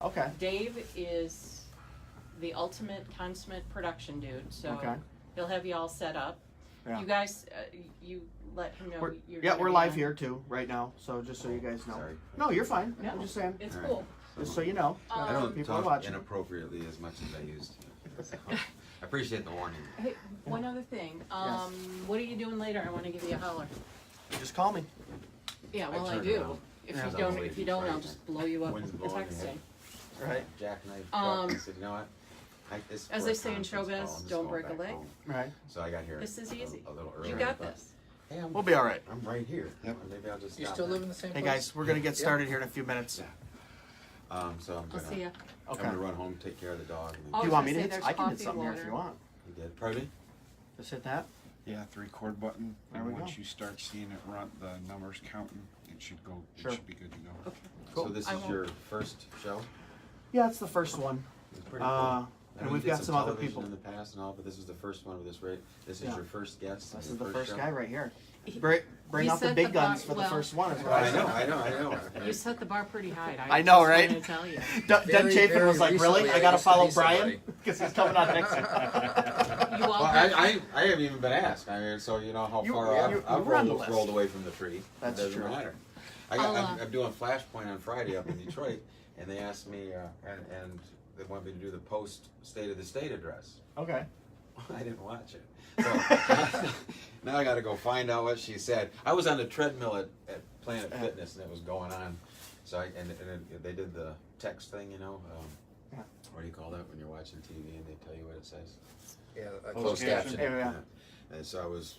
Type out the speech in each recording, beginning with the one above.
Okay. Dave is the ultimate consummate production dude, so Okay. he'll have you all set up. Yeah. You guys, you let him know We're live here too right now, so just so you guys know. Sorry. No, you're fine. No, I'm just saying, it's All right. cool. just so you know. I don't people are talk watching. inappropriately as much as I used to. So, I appreciate the warning. Hey, one other thing. What are you doing later? I want to give you a holler. Just call me. Yeah, well, I turned do. around. If Yeah. you don't, I'll just blow you up Wind's with blowing texting. Right. Jackknife truck. I said, you know what? Hike this As for they a say in conference showbiz, call. I'm just don't going break a back leg. home. Right. So I got here This is easy. a little earlier. You got but, this. Hey, We'll be all right. I'm right here. Yep. Maybe I'll just You stop still by. live in the same Hey place? guys, we're gonna get started here in a few minutes. So I'm I'll see ya. I'm Okay. gonna run home, take care of the dog. And Oh, Do you want me to say hit? there's I can hit coffee, something there if water. you want. you did. Pardon? Just hit that. Yeah, 3-chord button. There And we once go. you start seeing it run, the numbers counting, it should go. Sure. It should be good to go. Okay. Cool. So this I is won't- your first show? Yeah, it's the first one. It's pretty cool. I And know we've you did got some other television people. in the past and all, but this is the first one with this rate. This is Yeah. your first guest. This and is the your first show? guy right here. He- Bring he out the set big the bar- guns for the well, first one. Is what I I know, said. I know. You set the bar pretty high. I know, just right? wanted to tell you. Doug Very, Chapin very was like, "Really? recently, I I gotta used to follow be Brian somebody." because he's coming on next week." You all Well, have- I haven't even been asked. I mean, so you know how You- far you I've were on the rolled, list. rolled away from the tree. That's it doesn't true. matter. I'll, I'm doing Flashpoint on Friday up in Detroit, and they asked me, and they want me to do the post State of the State address. Okay. I didn't watch it. So now I got to go find out what she said. I was on the treadmill at Planet Fitness, and it was going on. So they did the text thing, you know. Yeah. What do you call that when you're watching TV and they tell you what it says? Yeah, a Closed closed caption. caption. Yeah. And so I was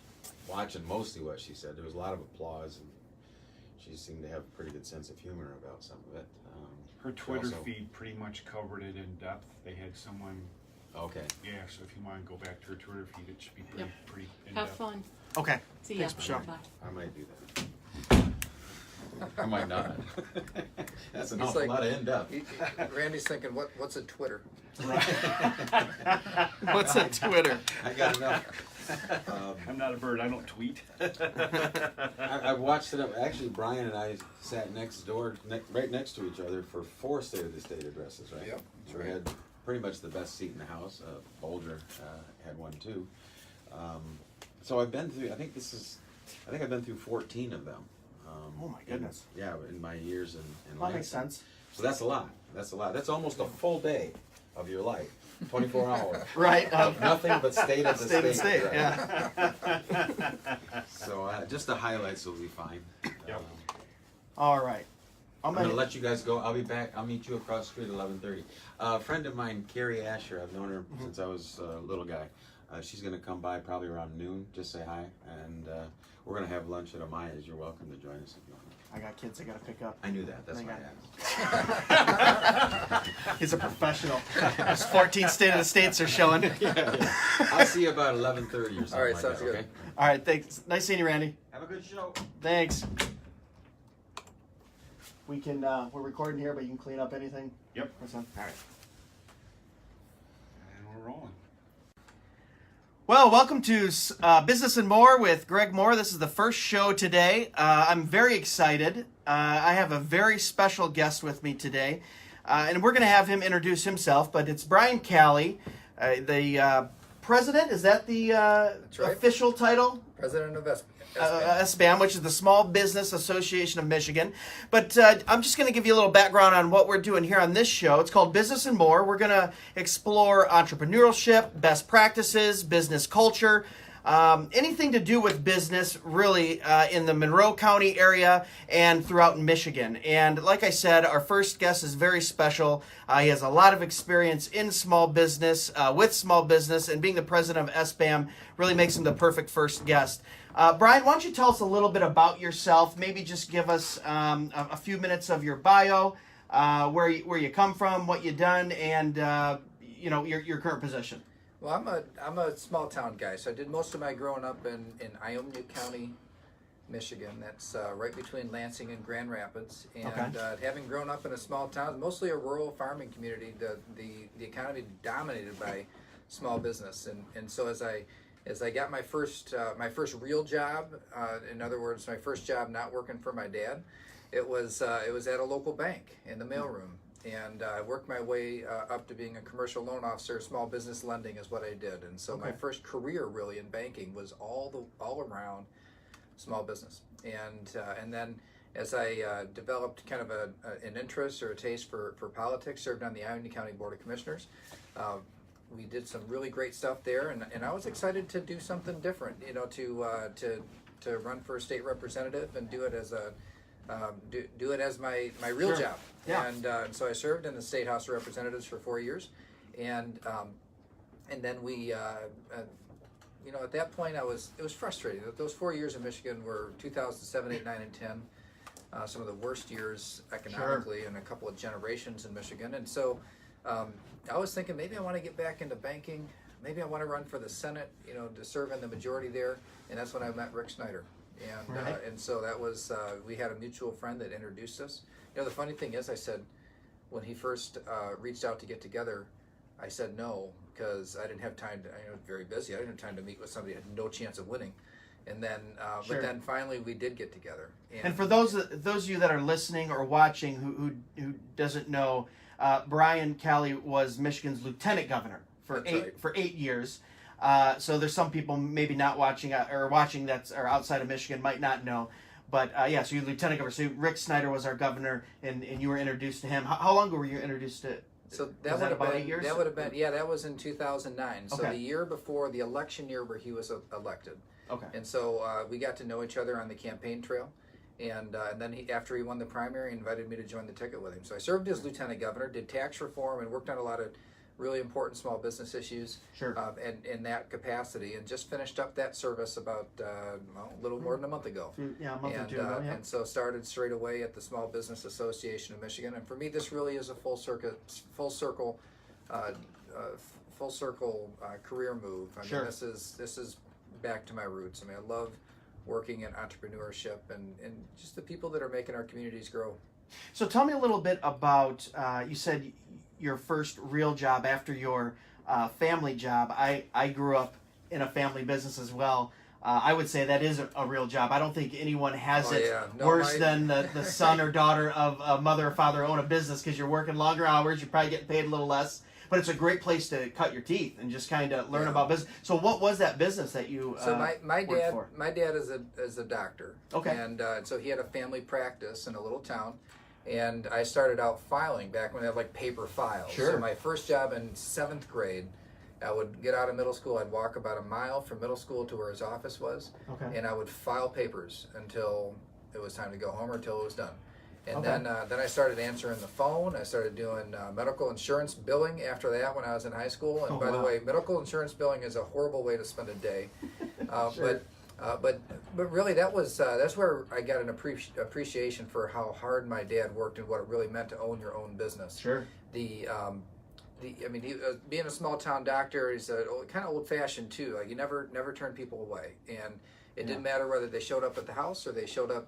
watching mostly what she said. There was a lot of applause, and she seemed to have a pretty good sense of humor about some of it. Her Twitter also- feed pretty much covered it in depth. They had someone, Okay. yeah, so if you want to go back to her Twitter feed, it should be pretty, Yep. pretty in Have depth. fun. Okay. See ya. Thanks, Michelle. Bye. I might do that. I might not. That's an He's awful like- lot of in-depth. Randy's thinking, what's a Twitter? What's a Twitter? I got enough. I'm not a bird. I don't tweet. I watched it up. Actually, Brian and I sat next door, right next to each other for 4 State of the State addresses, right? Yep, So we had pretty much the best seat in the house. Bolger had one too. So I've been through. I think I've been through 14 of them. Oh my goodness. Yeah, in my years in That makes Lansing. sense. So that's a lot. That's a lot. That's almost a full day of your life. 24 hours. Right. Of nothing but state of the State of state. state. right? Yeah. So just the highlights will be fine. Yep. All right. I'm gonna let you guys go. I'll be back. I'll meet you across the street at 11:30. A friend of mine, Carrie Asher, I've known her since I was a little guy. She's gonna come by probably around noon. Just say hi, and we're gonna have lunch at Amaya's. You're welcome to join us if you want. I got kids I gotta pick up. I knew that. That's I why got I asked. He's a professional. Those 14 State of the States are showing. Yeah. I'll see you about 11:30 or something. All right, like sounds that, good. Okay? All right, thanks. Nice seeing you, Randy. Have a good show. Thanks. We can, we're recording here, but you can clean up anything? Yep. All right. And we're rolling. Well, welcome to Business and More with Greg Moore. This is the first show today. I'm very excited. I have a very special guest with me today, and we're going to have him introduce himself, but it's Brian Calley, the president. Is that the right. official title? President of SBAM. SBAM, which is the Small Business Association of Michigan. But I'm just going to give you a little background on what we're doing here on this show. It's called Business and More. We're going to explore entrepreneurship, best practices, business culture, anything to do with business really in the Monroe County area and throughout Michigan. And like I said, our first guest is very special. He has a lot of experience in small business, with small business, and being the president of SBAM really makes him the perfect first guest. Brian, why don't you tell us a little bit about yourself? Maybe just give us a few minutes of your bio, where you come from, what you've done, and your current position. Well, I'm a small town guy, so I did most of my growing up in Iommi County, Michigan. That's right between Lansing and Grand Rapids. And Okay. Having grown up in a small town, mostly a rural farming community, the economy dominated by small business. And so as I got my first real job, in other words, my first job not working for my dad, it was at a local bank in the mailroom. and I worked my way up to being a commercial loan officer. Small business lending is what I did, and so my first career really in banking was all around small business, and then as I developed kind of an interest or a taste for politics, served on the Iowa County Board of Commissioners. We did some really great stuff there, and I was excited to do something different, to run for a state representative and do it as do it as my real job. Yeah. And so I served in the State House of Representatives for 4 years, and then we, at that point it was frustrating. Those 4 years in Michigan were 2007, 8, 9, and 10, some of the worst years economically in a couple of generations in Michigan, and so I was thinking maybe I want to get back into banking. Maybe I want to run for the Senate, to serve in the majority there, and that's when I met Rick Snyder. And so that was, we had a mutual friend that introduced us. The funny thing is, I said, when he first reached out to get together, I said no, because I didn't have time to, I was very busy, I didn't have time to meet with somebody who had no chance of winning. And then, but then finally we did get together. And for those of you that are listening or watching who doesn't know, Brian Calley was Michigan's lieutenant governor for for 8 years. So there's some people maybe not watching or watching that are outside of Michigan might not know. But so you're lieutenant governor. So Rick Snyder was our governor, and you were introduced to him. How long ago were you introduced to? So that would have been about 8 years. That would have been that was in 2009. So Okay. the year before the election year where he was elected. Okay. And so we got to know each other on the campaign trail, and then after he won the primary, he invited me to join the ticket with him. So I served as lieutenant governor, did tax reform, and worked on a lot of really important small business issues. Sure. And in that capacity, and just finished up that service about a little more than a month ago. Yeah, a month or two ago. Yeah. And so started straight away at the Small Business Association of Michigan. And for me, this really is a full circle career move. I Sure. mean, this is back to my roots. I mean, I love working in entrepreneurship and just the people that are making our communities grow. So tell me a little bit about, you said your first real job after your family job. I grew up in a family business as well. I would say that is a real job. I don't think anyone has worse than the son or daughter of a mother or father own a business, because you're working longer hours, you're probably getting paid a little less, but it's a great place to cut your teeth and just kind of learn about business. So what was that business that you So my worked dad for? my dad is a doctor. Okay. And so he had a family practice in a little town. And I started out filing back when they had like paper files. Sure. So my first job in 7th grade, I would get out of middle school. I'd walk about a mile from middle school to where his office was. Okay. And I would file papers until it was time to go home or until it was done. And Okay. then I started answering the phone. I started doing medical insurance billing after that when I was in high school. And by the way, medical insurance billing is a horrible way to spend a day. Sure. But really that's where I got an appreciation for how hard my dad worked and what it really meant to own your own business. Sure. He, being a small town doctor, he's kind of old fashioned too. Like he never turned people away, and it didn't matter whether they showed up at the house or they showed up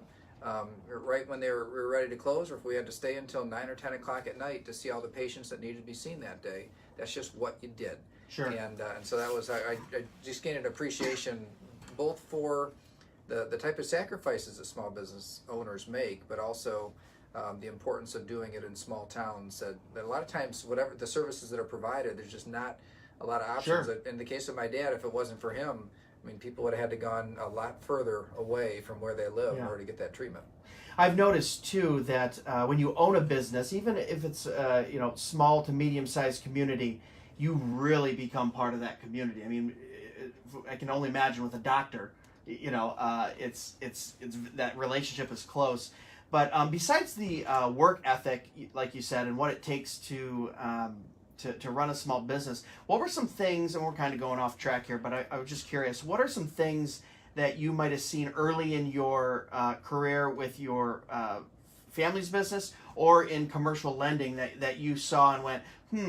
right when we were ready to close, or if we had to stay until 9 or 10 o'clock at night to see all the patients that needed to be seen that day. That's just what you did. Sure. And so that was I just gained an appreciation both for the type of sacrifices that small business owners make, but also the importance of doing it in small towns. That a lot of times, whatever the services that are provided, there's just not a lot of options. Sure. In the case of my dad, if it wasn't for him, I mean, people would have had to gone a lot further away from where they live in order to get that treatment. I've noticed too that when you own a business, even if it's small to medium-sized community, you really become part of that community. I mean, I can only imagine with a doctor, it's that relationship is close. But besides the work ethic, like you said, and what it takes to run a small business, what were some things, and we're kind of going off track here, but I was just curious, what are some things that you might have seen early in your career with your family's business or in commercial lending that you saw and went,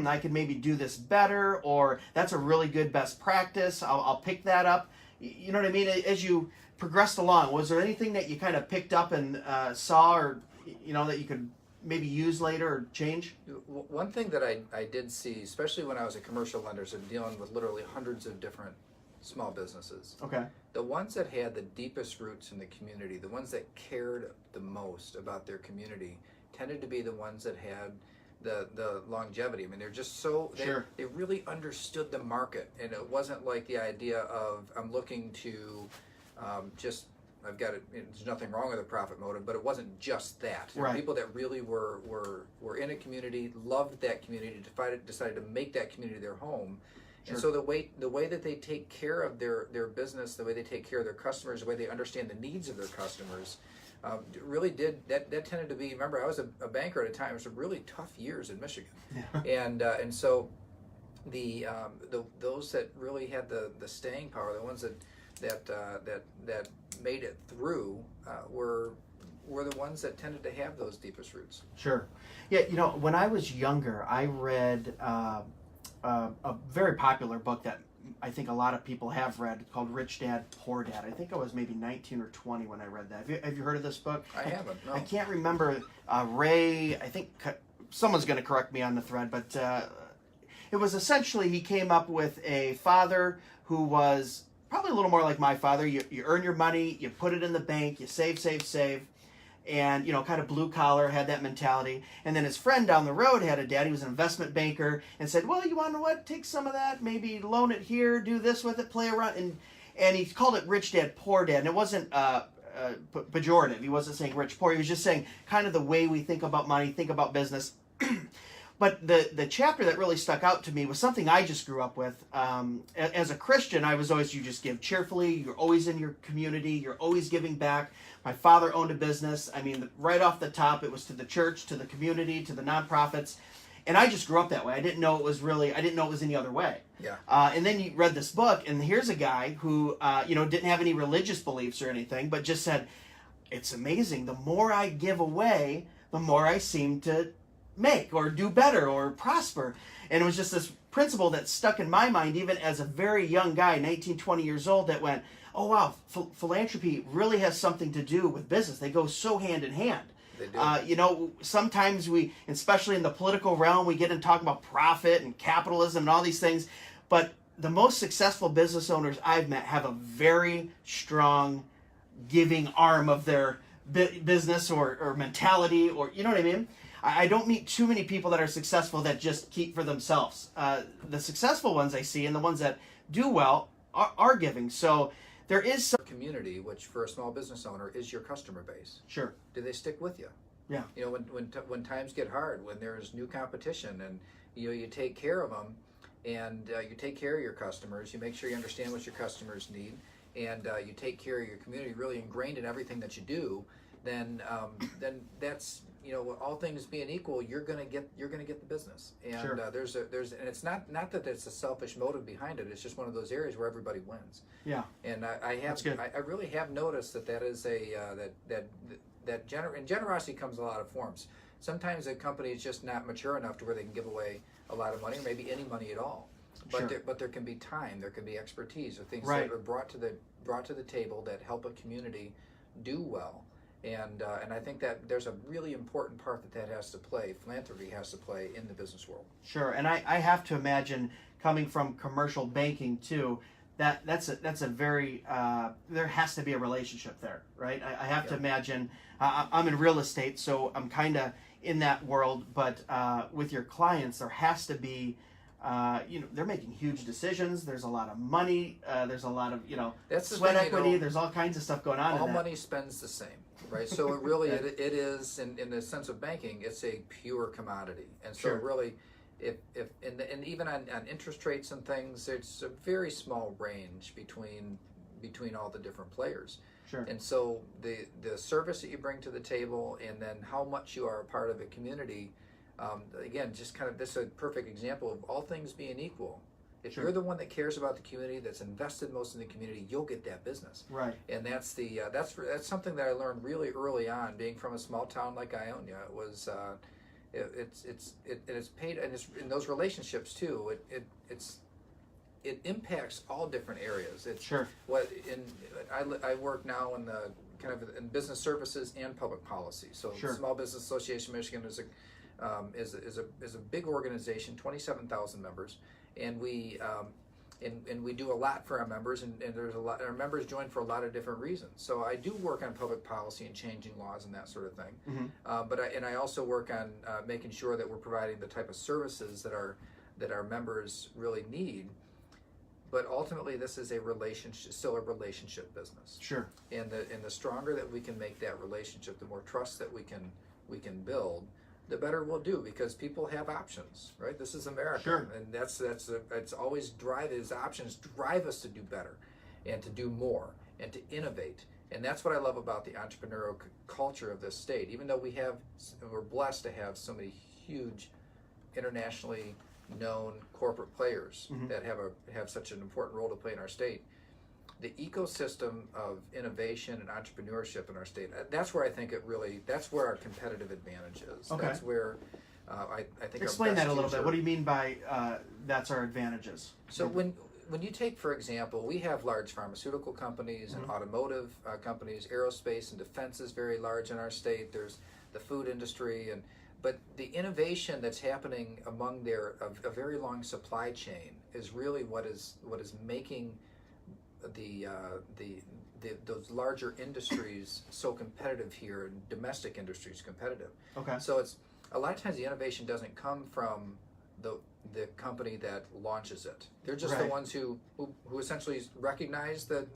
I could maybe do this better, or that's a really good best practice, I'll pick that up. You know what I mean? As you progressed along, was there anything that you kind of picked up and saw, or that you could maybe use later or change? One thing that I did see, especially when I was a commercial lender, so dealing with literally hundreds of different small businesses. Okay. The ones that had the deepest roots in the community, the ones that cared the most about their community, tended to be the ones that had the longevity. I mean, they're just so Sure. they really understood the market, and it wasn't like the idea of I'm looking to just I've got it. There's nothing wrong with a profit motive, but it wasn't just that. There were Right. people that really were in a community, loved that community, decided to make that community their home. Sure. And so the way that they take care of their business, the way they take care of their customers, the way they understand the needs of their customers, really did that tended to be. Remember, I was a banker at a time. It was some really tough years in Michigan, and so those that really had the staying power, the ones that made it through, were the ones that tended to have those deepest roots. Sure. Yeah, you know, when I was younger, I read a very popular book that I think a lot of people have read called Rich Dad, Poor Dad. I think I was maybe 19 or 20 when I read that. Have you heard of this book? I haven't. No. I can't remember. Ray, I think someone's going to correct me on the thread, but it was essentially he came up with a father who was probably a little more like my father. You earn your money, you put it in the bank, you save, and you know, kind of blue collar, had that mentality. And then his friend down the road had a dad, he was an investment banker, and said, well, you want to know what, take some of that, maybe loan it here, do this with it, play around. And he called it Rich Dad, Poor Dad. And it wasn't pejorative. He wasn't saying rich, poor. He was just saying kind of the way we think about money, think about business. But the chapter that really stuck out to me was something I just grew up with. As a Christian, I was always, you just give cheerfully, you're always in your community, you're always giving back. My father owned a business. I mean, right off the top, it was to the church, to the community, to the nonprofits. And I just grew up that way. I didn't know it was any other way. Yeah. And then you read this book, and here's a guy who, didn't have any religious beliefs or anything, but just said, it's amazing. The more I give away, the more I seem to make or do better or prosper. And it was just this principle that stuck in my mind even as a very young guy, 19, 20 years old, that went, oh wow, philanthropy really has something to do with business. They go so hand in hand. They do. Sometimes we, especially in the political realm, we get into talking about profit and capitalism and all these things, but the most successful business owners I've met have a very strong giving arm of their business or mentality, or you know what I mean? I don't meet too many people that are successful that just keep for themselves. The successful ones I see and the ones that do well are giving. So there is some Community, which for a small business owner is your customer base. Sure. Do they stick with you? Yeah. You know, when times get hard, when there's new competition, and you take care of them, and you take care of your customers, you make sure you understand what your customers need, and you take care of your community, really ingrained in everything that you do, then that's, all things being equal, you're gonna get the business. And Sure. And it's not that there's a selfish motive behind it. It's just one of those areas where everybody wins. Yeah. And That's good. I really have noticed that is and generosity comes in a lot of forms. Sometimes a company is just not mature enough to where they can give away a lot of money, or maybe any money at all. But Sure. there can be time, there can be expertise, or things Right. that are brought to the table that help a community do well. And I think that there's a really important part that has to play, philanthropy has to play in the business world. Sure, and I have to imagine, coming from commercial banking too, that's a very there has to be a relationship there, right? I have to imagine. I'm in real estate, so I'm kind of in that world. But with your clients, there has to be. They're making huge decisions. There's a lot of money. There's a lot of That's the sweat thing, equity. There's all kinds of stuff going on. All in that. money spends the same, right? So it really it is in the sense of banking, it's a pure commodity, and so Sure. really, and even on interest rates and things, it's a very small range between all the different players. Sure. And so the service that you bring to the table, and then how much you are a part of a community. Again, just kind of this is a perfect example of all things being equal. If Sure. you're the one that cares about the community, that's invested most in the community, you'll get that business. Right. And that's something that I learned really early on, being from a small town like Ionia. It was it's paid, and it's in those relationships too. It impacts all different areas. It's Sure. I work now in the kind of in business services and public policy. So Sure. Small Business Association of Michigan is a big organization, 27,000 members, and we and we do a lot for our members, and there's a lot. Our members join for a lot of different reasons. So I do work on public policy and changing laws and that sort of thing. Mm-hmm. I also work on making sure that we're providing the type of services that our members really need. But ultimately, this is still a relationship business. Sure. And the stronger that we can make that relationship, the more trust that we can build, the better we'll do, because people have options, right? This is America, Sure. and it's always these options drive us to do better, and to do more, and to innovate, and that's what I love about the entrepreneurial culture of this state. Even though we're blessed to have so many huge, internationally known corporate players Mm-hmm. that have such an important role to play in our state. The ecosystem of innovation and entrepreneurship in our state, that's where I think that's where our competitive advantage is. Okay. That's where I think Explain our best that a little use bit. are- What do you mean by that's our advantages? So when you take, for example, we have large pharmaceutical companies and automotive companies, aerospace and defense is very large in our state. There's the food industry, but the innovation that's happening among a very long supply chain is really what is making those larger industries so competitive here, and domestic industries competitive. Okay. So it's a lot of times the innovation doesn't come from the company that launches it. They're just the Right. ones who essentially recognize the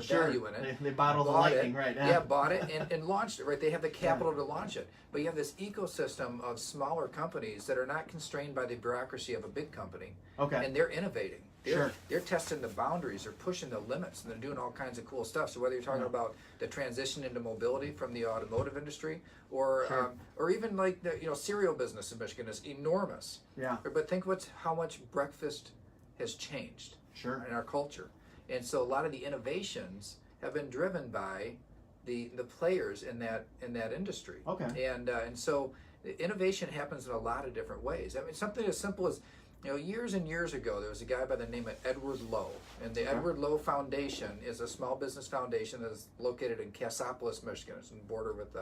Sure. value in it. They bottle the bought lightning, it, right? Yeah, bought it and launched it, right? They have the capital to launch it. But you have this ecosystem of smaller companies that are not constrained by the bureaucracy of a big company. Okay. And they're innovating. Sure. They're testing the boundaries, they're pushing the limits, and they're doing all kinds of cool stuff. So whether you're talking about the transition into mobility from the automotive industry, or Sure. or even like the cereal business in Michigan is enormous. Yeah. But think how much breakfast has changed Sure. in our culture. And so a lot of the innovations have been driven by the players in that industry. Okay. And so the innovation happens in a lot of different ways. I mean, something as simple as, years and years ago, there was a guy by the name of Edward Lowe, and the Edward Lowe Foundation is a small business foundation that is located in Cassopolis, Michigan. It's on the border with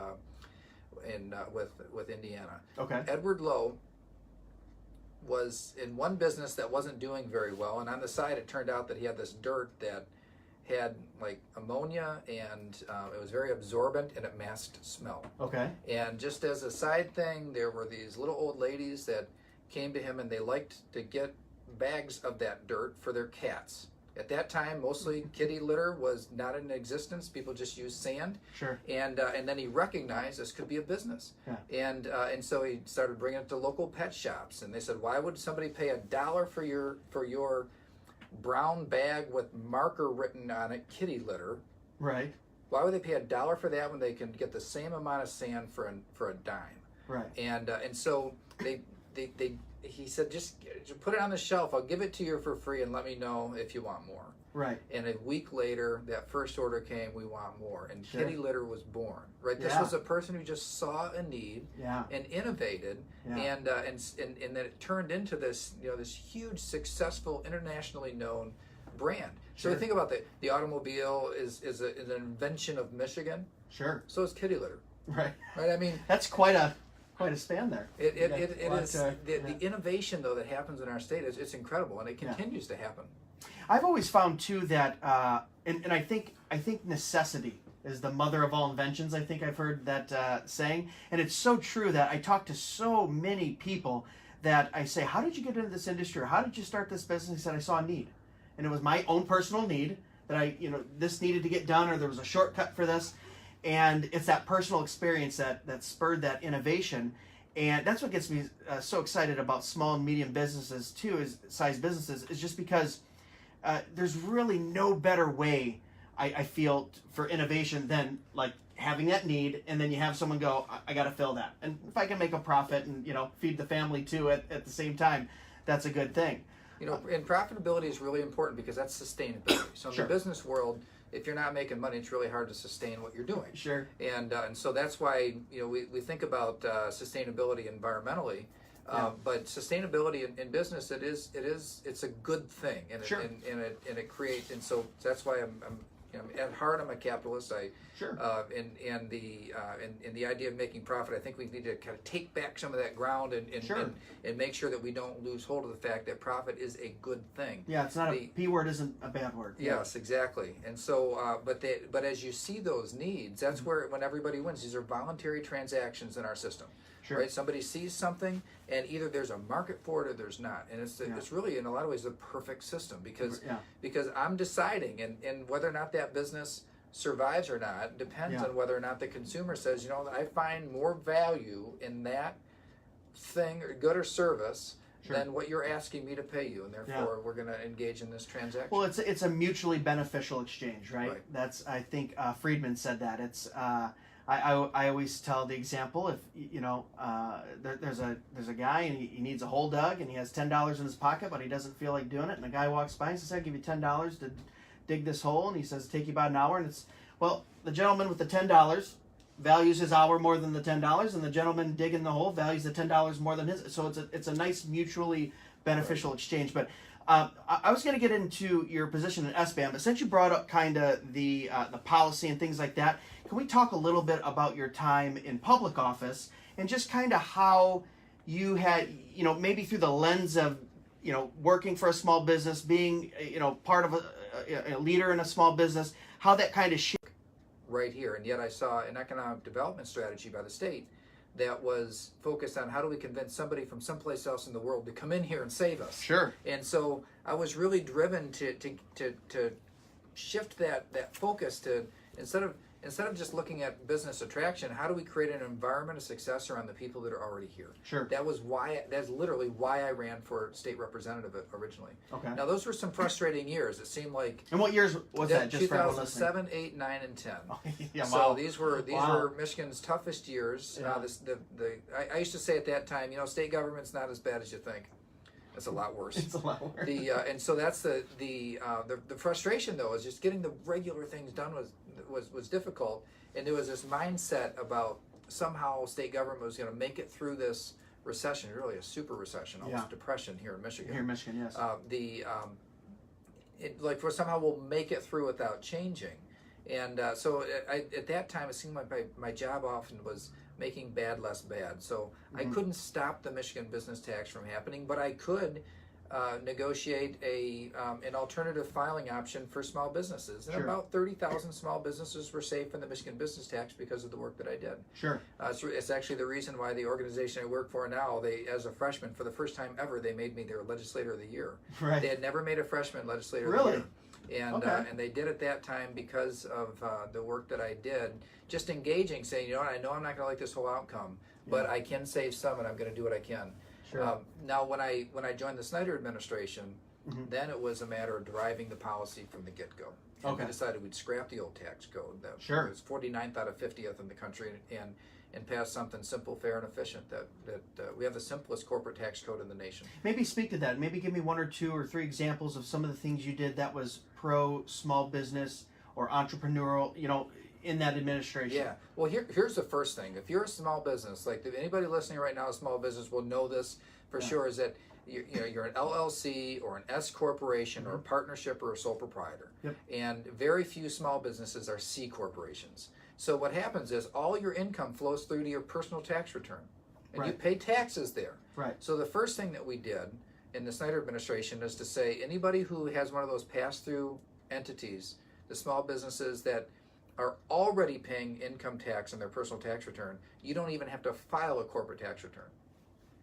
Indiana. Okay. Edward Lowe was in one business that wasn't doing very well, and on the side it turned out that he had this dirt that had like ammonia, and it was very absorbent, and it masked smell. Okay. And just as a side thing, there were these little old ladies that came to him, and they liked to get bags of that dirt for their cats. At that time, mostly kitty litter was not in existence. People just used sand. Sure. And then he recognized this could be a business. Yeah. And so he started bringing it to local pet shops. And they said, why would somebody pay $1 for your brown bag with marker written on it, kitty litter? Right. Why would they pay $1 for that when they can get the same amount of sand for a dime? Right. And so he said, just put it on the shelf. I'll give it to you for free, and let me know if you want more. Right. And a week later, that first order came. We want more, and Sure. kitty litter was born. Right. This Yeah. was a person who just saw a need Yeah. and innovated, Yeah. and then it turned into this this huge, successful, internationally known brand. So Sure. you think about the automobile is an invention of Michigan. Sure. So is kitty litter. Right. Right. I mean, That's quite a span there. it Yeah, is yeah. the innovation though that happens in our state is it's incredible, and it continues to happen. I've always found too that, and I think necessity is the mother of all inventions. I think I've heard that saying, and it's so true that I talk to so many people that I say, "How did you get into this industry? Or how did you start this business?" He said, "I saw a need, and it was my own personal need that this needed to get done, or there was a shortcut for this." And it's that personal experience that spurred that innovation. And that's what gets me so excited about small and medium businesses too, size businesses, is just because there's really no better way, I feel, for innovation than like having that need, and then you have someone go, I got to fill that. And if I can make a profit and feed the family too at the same time, that's a good thing. And profitability is really important because that's sustainability. So in Sure. the business world, if you're not making money, it's really hard to sustain what you're doing. Sure. And so that's why we think about sustainability environmentally, Yeah. but sustainability in business it's a good thing, and Sure. it creates, and so that's why at heart, I'm a capitalist. Sure. And the idea of making profit, I think we need to kind of take back some of that ground and make sure that we don't lose hold of the fact that profit is a good thing. Yeah, it's not a P word isn't a bad word. Yes, exactly. And so, but as you see those needs, that's where when everybody wins. These are voluntary transactions in our system. Sure. Right? Somebody sees something, and either there's a market for it or there's not. And it's really, in a lot of ways, the perfect system because I'm deciding, and whether or not that business survives or not depends on whether or not the consumer says, I find more value in that thing or good or service than what you're asking me to pay you, and therefore we're going to engage in this transaction. Well, it's a mutually beneficial exchange, right? That's, I think Friedman said that. It's I always tell the example, if there's a guy and he needs a hole dug and he has $10 in his pocket but he doesn't feel like doing it, and a guy walks by and says, "I'll give you $10 to dig this hole," and he says, "Take you about an hour," and it's, well, the gentleman with the $10 values his hour more than the $10, and the gentleman digging the hole values the $10 more than his. So it's a nice mutually beneficial exchange. But I was going to get into your position in SBAM, but since you brought up kind of the policy and things like that, can we talk a little bit about your time in public office and just kind of how you had, maybe through the lens of, working for a small business, being, part of a leader in a small business, how that kind of shifted? Right here, and yet I saw an economic development strategy by the state that was focused on how do we convince somebody from someplace else in the world to come in here and save us. Sure. And so I was really driven to shift that focus to instead of just looking at business attraction, how do we create an environment of success around the people that are already here? Sure. That's literally why I ran for state representative originally. Okay. Now those were some frustrating years. It seemed like. And what years was that? Just 2007, 8, 9, and 10. Yeah, so wow. these were Michigan's toughest years. Yeah. I used to say at that time, state government's not as bad as you think. It's a lot worse. It's a lot worse. And so that's the frustration though is just getting the regular things done was difficult, and there was this mindset about somehow state government was going to make it through this recession, really a super recession, almost depression here in Michigan. Here in Michigan, yes. For somehow we'll make it through without changing, and so at that time it seemed like my job often was making bad less bad. So I couldn't stop the Michigan business tax from happening, but I could negotiate an alternative filing option for small businesses. And about 30,000 small businesses were saved from the Michigan business tax because of the work that I did. Sure. It's actually the reason why the organization I work for now, as a freshman, for the first time ever, they made me their legislator of the year. Right. They had never made a freshman legislator Really? of the year. And they did at that time because of the work that I did, just engaging, saying, I know I'm not going to like this whole outcome, but I can save some, and I'm going to do what I can. Sure. Now, when I joined the Snyder administration, then it was a matter of driving the policy from the get-go. And we decided we'd scrap the old tax code that was 49th out of 50th in the country, and pass something simple, fair, and efficient. That we have the simplest corporate tax code in the nation. Maybe speak to that. Maybe give me 1 or 2 or 3 examples of some of the things you did that was pro small business or entrepreneurial, in that administration. Yeah. Well, here's the first thing. If you're a small business, like anybody listening right now, a small business will know this for sure, is that you're an LLC or an S corporation or a partnership or a sole proprietor. Yep. And very few small businesses are C corporations. So what happens is all your income flows through to your personal tax return, and you pay taxes there. Right. So the first thing that we did in the Snyder administration is to say anybody who has one of those pass-through entities, the small businesses that are already paying income tax on their personal tax return, you don't even have to file a corporate tax return.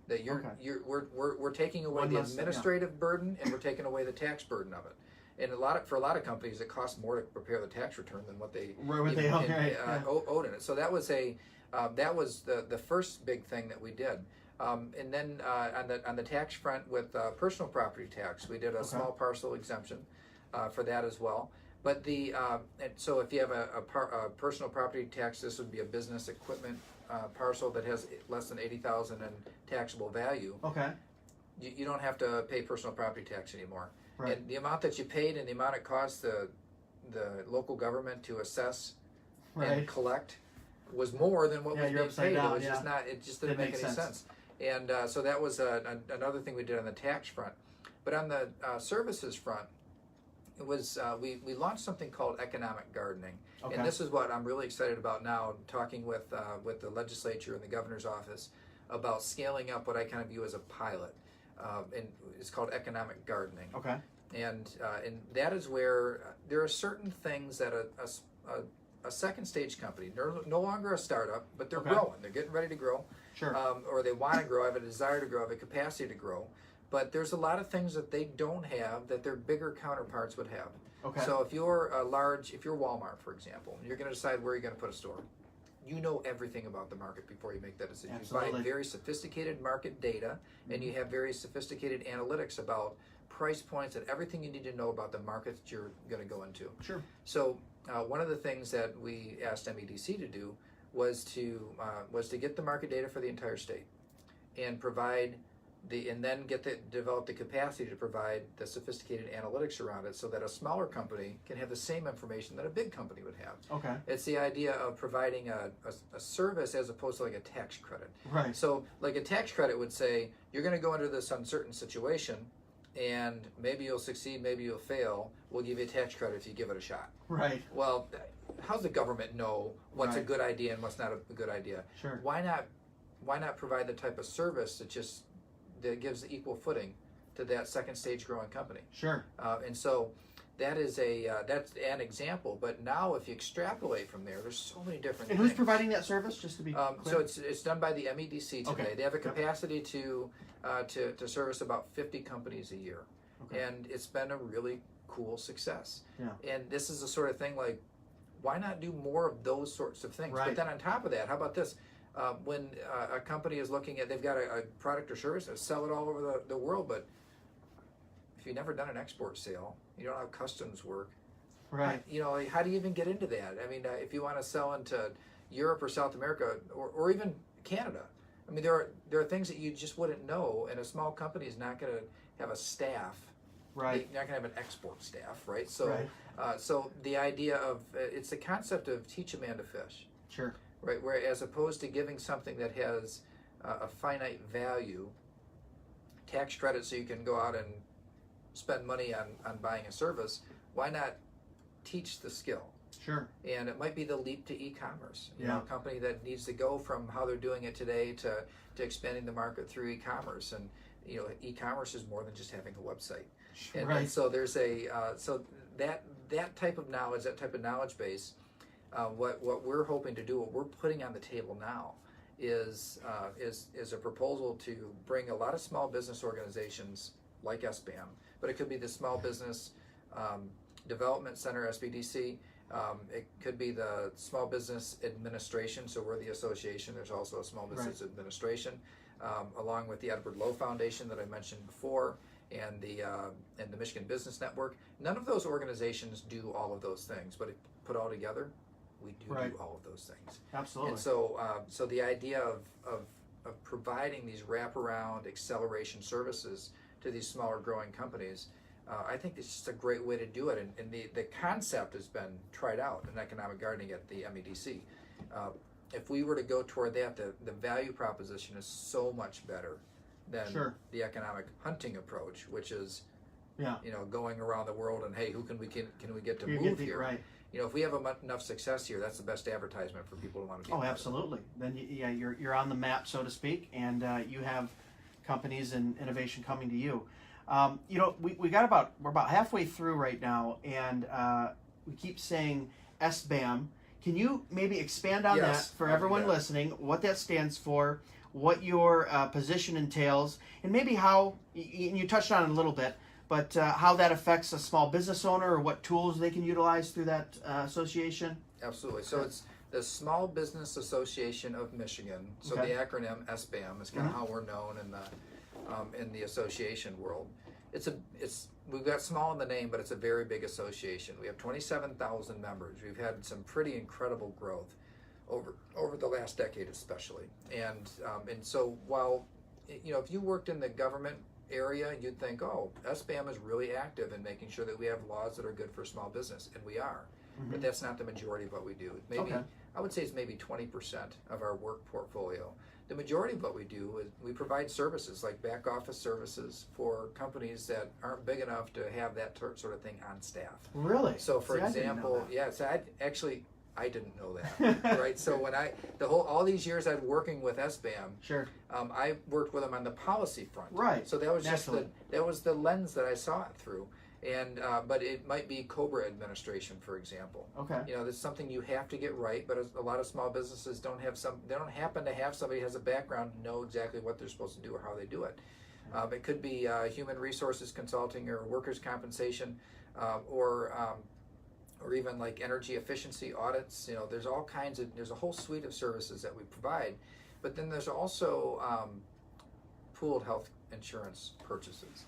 That we're taking away the administrative burden, and we're taking away the tax burden of it. And for a lot of companies, it costs more to prepare the tax return than what they owed in it. So that was the first big thing that we did. And then on the tax front with personal property tax, we did a small parcel exemption for that as well. But so if you have a personal property tax, this would be a business equipment parcel that has less than $80,000 in taxable value. Okay. You don't have to pay personal property tax anymore. Right. And the amount that you paid and the amount it cost the local government to assess and collect was more than what was being paid. Down, it was just not. It just didn't make any sense. And so that was another thing we did on the tax front. But on the services front, it was we launched something called economic gardening, Okay. and this is what I'm really excited about now. Talking with the legislature and the governor's office about scaling up what I kind of view as a pilot, and it's called economic gardening. Okay. And that is where there are certain things that a second stage company, they're no longer a startup, but they're Okay. growing. They're getting ready to grow, Sure. or they want to grow, have a desire to grow, have a capacity to grow. But there's a lot of things that they don't have that their bigger counterparts would have. Okay. So if you're if you're Walmart, for example, you're going to decide where you're going to put a store. You know everything about the market before you make that decision. Absolutely. You buy very sophisticated market data, and you have very sophisticated analytics about price points and everything you need to know about the market that you're going to go into. Sure. So one of the things that we asked MEDC to do was to get the market data for the entire state, and provide and then develop the capacity to provide the sophisticated analytics around it, so that a smaller company can have the same information that a big company would have. Okay. It's the idea of providing a service as opposed to like a tax credit. Right. So like a tax credit would say, you're going to go into this uncertain situation, and maybe you'll succeed, maybe you'll fail. We'll give you a tax credit if you give it a shot. Right. Well, how's the government know what's a Right. good idea and what's not a good idea? Sure. Why not provide the type of service that gives equal footing to that second stage growing company? Sure. And so that is that's an example. But now, if you extrapolate from there, there's so many different. And who's things. providing that service? Just to be clear. So it's done by the MEDC today. Okay. They have a Yep. capacity to service about 50 companies a year, Okay. and it's been a really cool success. Yeah. And this is the sort of thing like, why not do more of those sorts of things? Right. But then on top of that, how about this? When a company is looking at, they've got a product or service and sell it all over the world, but if you've never done an export sale, you don't know how customs work. Right. You know, how do you even get into that? I mean, if you want to sell into Europe or South America or even Canada, I mean, there are things that you just wouldn't know, and a small company is not going to have a staff. Right. They're not going to have an export staff, right? So, Right. So the idea of it's the concept of teach a man to fish. Sure. Right, where as opposed to giving something that has a finite value, tax credit so you can go out and spend money on buying a service, why not teach the skill? Sure. And it might be the leap to e-commerce. You Yeah. know, a company that needs to go from how they're doing it today to expanding the market through e-commerce. And you know, e-commerce is more than just having a website. Right. And so there's so that type of knowledge, that type of knowledge base. What we're hoping to do, what we're putting on the table now, is a proposal to bring a lot of small business organizations like SBAM, but it could be the Small Business Development Center, SBDC. It could be the Small Business Administration, so we're the association. There's also a Small Business Administration, along with the Edward Lowe Foundation that I mentioned before, and the Michigan Business Network. None of those organizations do all of those things, but put all together, we do all of those things. Absolutely. And so, so the idea of providing these wraparound acceleration services to these smaller growing companies, I think it's just a great way to do it. And the concept has been tried out in economic gardening at the MEDC. If we were to go toward that, the value proposition is so much better than the economic hunting approach, which is, you know, going around the world and, hey, who can we get to move here? Right. You know, if we have enough success here, that's the best advertisement for people to want to be. Oh, absolutely. Then you're on the map, so to speak, and you have companies and innovation coming to you. You know, we're about halfway through right now, and we keep saying SBAM. Can you maybe expand on that for everyone listening? What that stands for, what your position entails, and maybe how you touched on it a little bit. But how that affects a small business owner, or what tools they can utilize through that association? Absolutely. So it's the Small Business Association of Michigan. So the acronym SBAM is kind of how we're known in the association world. We've got small in the name, but it's a very big association. We have 27,000 members. We've had some pretty incredible growth over the last decade, especially. And so while you know, if you worked in the government area, you'd think, oh, SBAM is really active in making sure that we have laws that are good for small business, and we are. But that's not the majority of what we do. Maybe I would say it's maybe 20% of our work portfolio. the majority of what we do is we provide services like back office services for companies that aren't big enough to have that sort of thing on staff. Really? So, for See, I didn't know example, that. yeah. So I didn't know that, right? So when all these years I've been working with SBAM, Sure. I worked with them on the policy front. Right. So that was Naturally. that was the lens that I saw it through, and but it might be COBRA administration, for example. Okay. You know, that's something you have to get right, but a lot of small businesses don't happen to have somebody who has a background to know exactly what they're supposed to do or how they do it. It could be human resources consulting or workers' compensation, or even like energy efficiency audits. You know, there's a whole suite of services that we provide, but then there's also pooled health insurance purchases.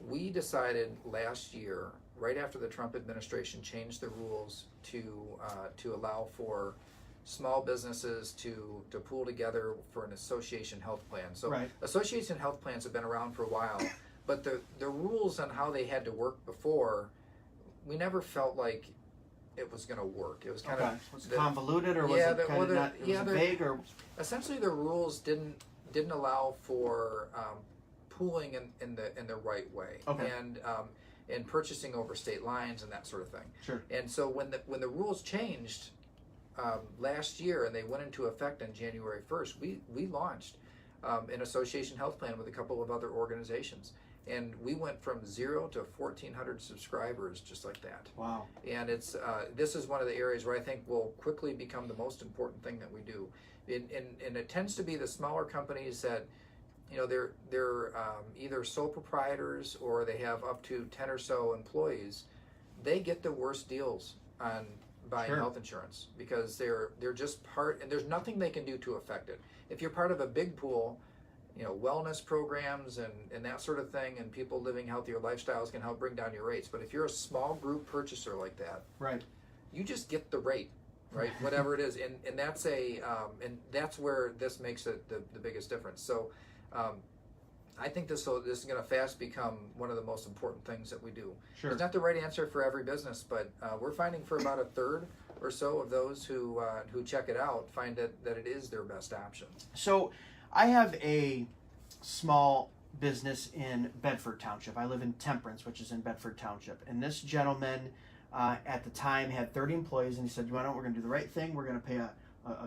We decided last year, right after the Trump administration changed the rules to allow for small businesses to pool together for an association health plan. So Right. association health plans have been around for a while, but the rules on how they had to work before, we never felt like it was going to work. It was kind Okay. of Was it convoluted, or was it kind of not? Was it vague, or essentially the rules didn't allow for pooling in the right way, Okay. and purchasing over state lines and that sort of thing. Sure. And so when the rules changed last year and they went into effect on January 1st, we launched an association health plan with a couple of other organizations. And we went from 0 to 1,400 subscribers just like that. Wow. And it's this is one of the areas where I think will quickly become the most important thing that we do. And it tends to be the smaller companies that, you know, they're either sole proprietors or they have up to 10 or so employees. They get the worst deals on buying Sure. health insurance because they're just part, and there's nothing they can do to affect it. If you're part of a big pool, you know, wellness programs and that sort of thing, and people living healthier lifestyles can help bring down your rates. But if you're a small group purchaser like that, Right. you just get the rate, right? Whatever it is, and that's and that's where this makes it the biggest difference. So I think this is going to fast become one of the most important things that we do. Sure. It's not the right answer for every business, but we're finding for about a third or so of those who check it out find that it is their best option. So, I have a small business in Bedford Township. I live in Temperance, which is in Bedford Township. And this gentleman at the time had 30 employees, and he said, "You know, we're going to do the right thing. We're going to pay a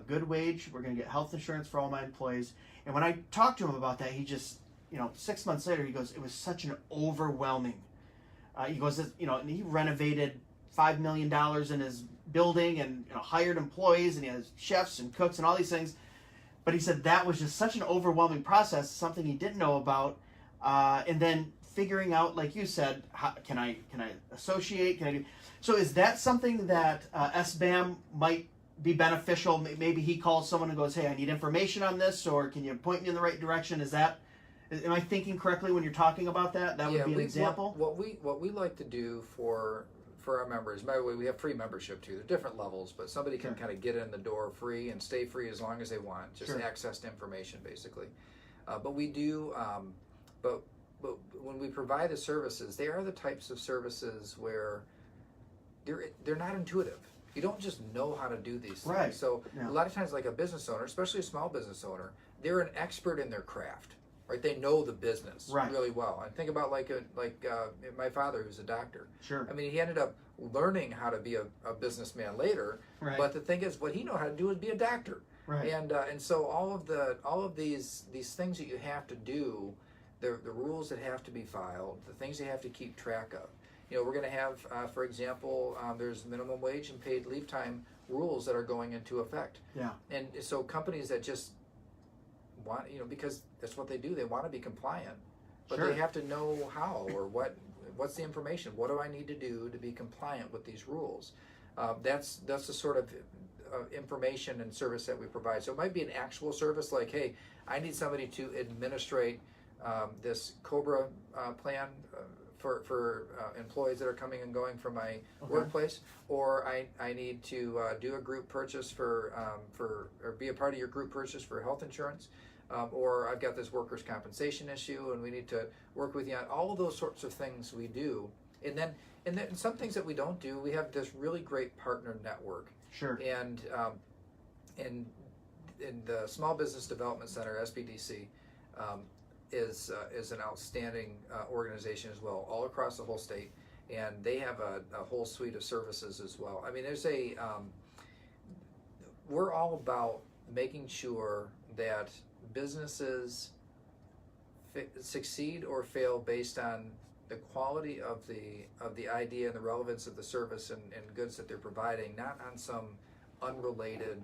good wage. We're going to get health insurance for all my employees." And when I talked to him about that, he just, 6 months later, he goes, "It was such an overwhelming." He goes, and he renovated $5 million in his building and hired employees, and he has chefs and cooks and all these things. But he said that was just such an overwhelming process, something he didn't know about, and then figuring out, like you said, how, can I associate? Can I do? So is that something that SBAM might be beneficial? Maybe he calls someone and goes, "Hey, I need information on this," or "Can you point me in the right direction?" Am I thinking correctly when you're talking about that? That would be an example. What we like to do for our members. By the way, we have free membership too. There are different levels, but somebody can kind of get in the door free and stay free as long as they want. Just access to information, basically. But we do. But when we provide the services, they are the types of services where they're not intuitive. You don't just know how to do these things. Right. So Yeah. a lot of times, like a business owner, especially a small business owner, they're an expert in their craft. Right, they know the business really well. And think about like my father, who's a doctor. Sure. I mean, he ended up learning how to be a businessman later. Right. But the thing is, what he knew how to do is be a doctor. Right. And so all of these things that you have to do, the rules that have to be filed, the things you have to keep track of. We're going to have, for example, there's minimum wage and paid leave time rules that are going into effect. Yeah. And so companies that just want, because that's what they do. They want to be compliant, but they have to know how or what's the information. What do I need to do to be compliant with these rules? That's the sort of information and service that we provide. So it might be an actual service like, hey, I need somebody to administrate this COBRA plan for employees that are coming and going from my workplace, or I need to do a group purchase or be a part of your group purchase for health insurance. Or I've got this workers' compensation issue, and we need to work with you on all of those sorts of things we do. And then some things that we don't do, we have this really great partner network. Sure. And in the Small Business Development Center, SBDC, is an outstanding organization as well, all across the whole state, and they have a whole suite of services as well. I mean, there's we're all about making sure that businesses succeed or fail based on the quality of the idea and the relevance of the service and goods that they're providing, not on some unrelated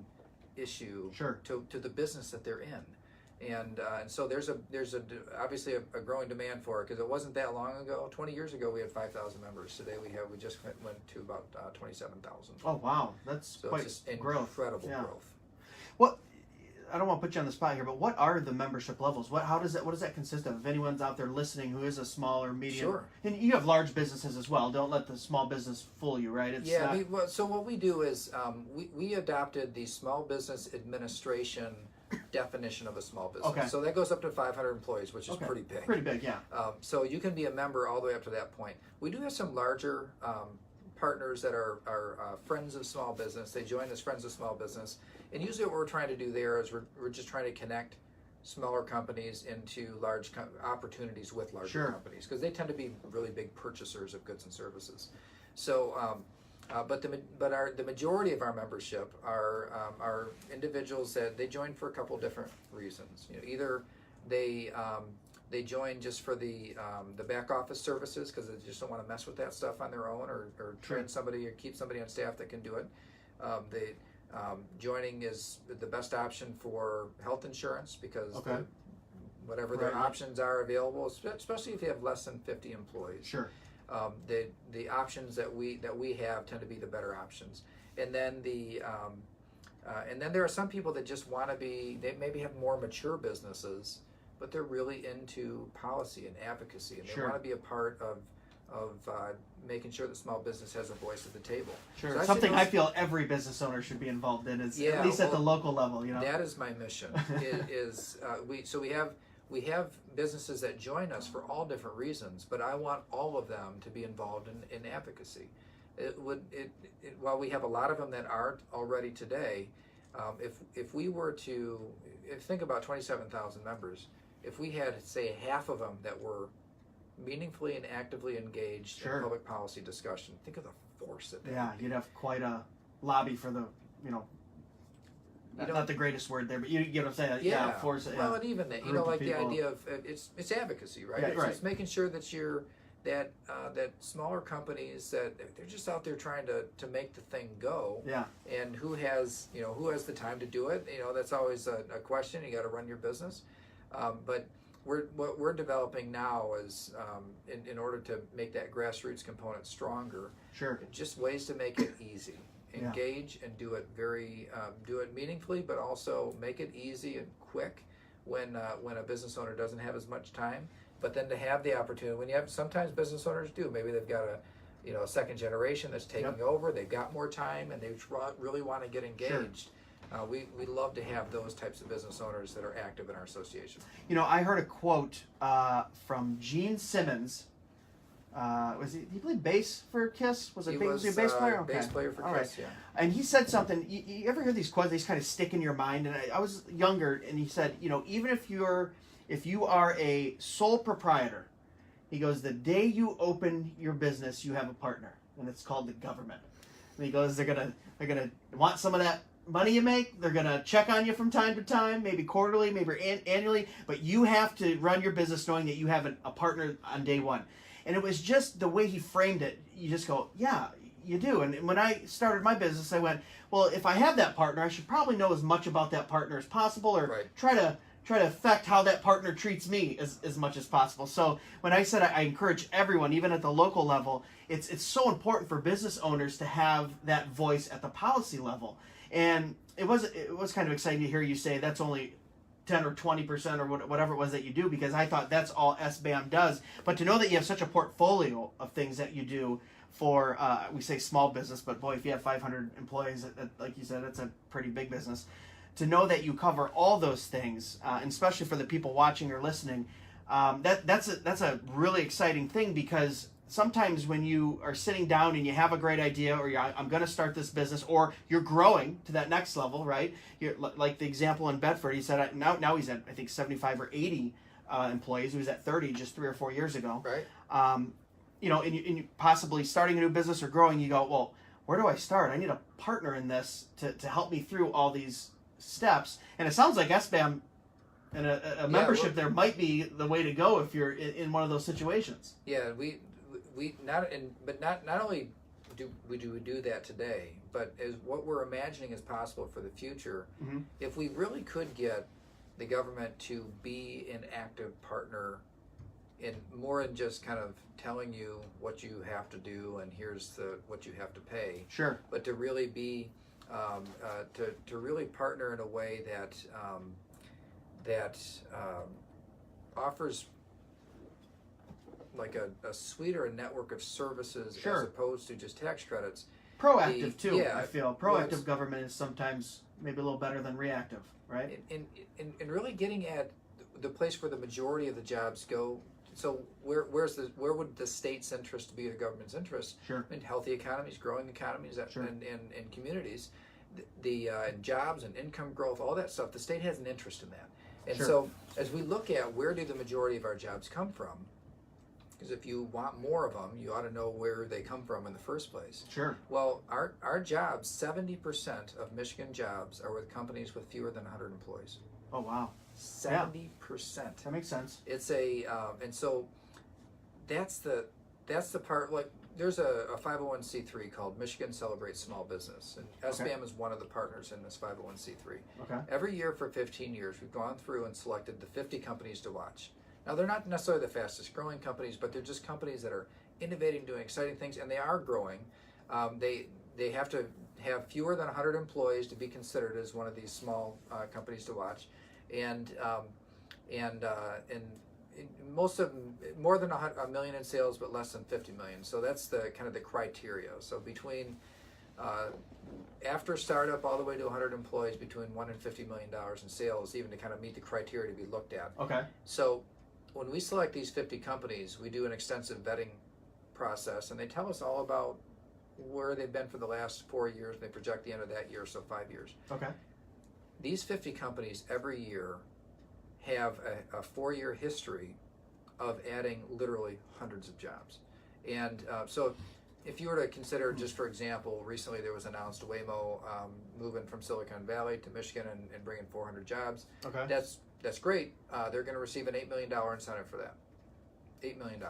issue to the business that they're in. And so there's obviously a growing demand for it, because it wasn't that long ago. 20 years ago we had 5,000 members. Today we just went to about 27,000. Oh wow, that's so quite it's just growth. incredible Yeah. growth. What I don't want to put you on the spot here, but what are the membership levels? What does that consist of? If anyone's out there listening who is a small or medium, Sure. And you have large businesses as well. Don't let the small business fool you, right? It's So what we do is we adopted the Small Business Administration definition of a small business. Okay. So that goes up to 500 employees, which is pretty big. Pretty big, yeah. So you can be a member all the way up to that point. We do have some larger partners that are friends of small business. They join as friends of small business. And usually what we're trying to do there is we're just trying to connect smaller companies into large opportunities with larger companies, because they tend to be really big purchasers of goods and services. So, but the majority of our membership are individuals that they join for a couple different reasons. Either they join just for the back office services, because they just don't want to mess with that stuff on their own, or train somebody or keep somebody on staff that can do it. Joining is the best option for health insurance, because whatever their options are available, especially if you have less than 50 employees. Sure. The options that we have tend to be the better options. And then and then there are some people that just want to they maybe have more mature businesses, but they're really into policy and advocacy, and they want to be a part of making sure that small business has a voice at the table. Sure. So Something I feel every business owner should be involved in, is at least at the local level. That is my mission. We have businesses that join us for all different reasons, but I want all of them to be involved in advocacy. While we have a lot of them that aren't already today, if we were to think about 27,000 members, if we had, say, half of them that were meaningfully and actively engaged in public policy discussion, think of the force that you'd have quite a lobby for the not the greatest word there, but you get what I'm saying. Force. Well, and even that, like the idea of it's advocacy, right? It's making sure that that smaller companies, that they're just out there trying to make the thing go. Yeah. And who has the time to do it? That's always a question. You got to run your business, but what we're developing now is in order to make that grassroots component stronger. Sure. Just ways to make it easy. Engage and do it do it meaningfully, but also make it easy and quick when a business owner doesn't have as much time. But then to have the opportunity, sometimes business owners do. Maybe they've got a second generation that's taking over. They've got more time and they really want to get engaged. Sure. We love to have those types of business owners that are active in our association. I heard a quote from Gene Simmons. He played bass for Kiss? Was he a bass player? Bass player for Kiss, yeah. And he said something. You ever hear these quotes? They just kind of stick in your mind. And I was younger, and he said, even if you are a sole proprietor, he goes, the day you open your business, you have a partner, and it's called the government. And he goes, they're gonna want some of that money you make. They're gonna check on you from time to time, maybe quarterly, maybe annually. But you have to run your business knowing that you have a partner on day one. And it was just the way he framed it. You just go, yeah, you do. And when I started my business, I went, well, if I have that partner, I should probably know as much about that partner as possible, or try to affect how that partner treats me as much as possible. So when I said I encourage everyone, even at the local level, it's so important for business owners to have that voice at the policy level. And it was kind of exciting to hear you say that's only 10 or 20% or whatever it was that you do, because I thought that's all SBAM does. But to know that you have such a portfolio of things that you do for, we say small business, but boy, if you have 500 employees, like you said, it's a pretty big business. To know that you cover all those things, and especially for the people watching or listening, that's a really exciting thing, because sometimes when you are sitting down and you have a great idea, or I'm going to start this business, or you're growing to that next level, right? You're, like the example in Bedford, he said now he's at, I think, 75 or 80 employees. He was at 30 just 3 or 4 years ago. Right. You know, and you possibly starting a new business or growing, you go, well, where do I start? I need a partner in this to help me through all these steps. And it sounds like SBAM and a membership there might be the way to go if you're in one of those situations. Yeah, we not only do we do that today, but as what we're imagining is possible for the future, if we really could get the government to be an active partner in more than just kind of telling you what you have to do and here's what you have to pay. Sure. But to really be to really partner in a way that offers like a suite or a network of services as opposed to just tax credits. Proactive too. Yeah, I feel proactive government is sometimes maybe a little better than reactive, right? And really getting at the place where the majority of the jobs go. So where would the state's interest be the government's interest? Sure. In healthy economies, growing economies, and communities, and jobs and income growth, all that stuff. The state has an interest in that. And so as we look at where do the majority of our jobs come from, because if you want more of them, you ought to know where they come from in the first place. Sure. Well, our jobs, 70% of Michigan jobs are with companies with fewer than 100 employees. Oh, wow. 70%. That makes sense. It's and so that's the part, like there's a 501c3 called Michigan Celebrates Small Business, and SBAM is one of the partners in this 501c3. Okay. Every year for 15 years, we've gone through and selected the 50 companies to watch. Now, they're not necessarily the fastest growing companies, but they're just companies that are innovating, doing exciting things, and they are growing. They have to have fewer than 100 employees to be considered as one of these small companies to watch, and most of them more than a million in sales, but less than 50 million. So that's the kind of the criteria. So between after startup all the way to 100 employees, between $1 and $50 million in sales, even to kind of meet the criteria to be looked at. Okay. So when we select these 50 companies, we do an extensive vetting process, and they tell us all about where they've been for the last 4 years, and they project the end of that year, so 5 years. Okay. These 50 companies every year have a 4-year history of adding literally hundreds of jobs. And so if you were to consider, just for example, recently there was announced Waymo moving from Silicon Valley to Michigan and bringing 400 jobs. Okay. That's great. They're going to receive an $8 million incentive for that. $8 million.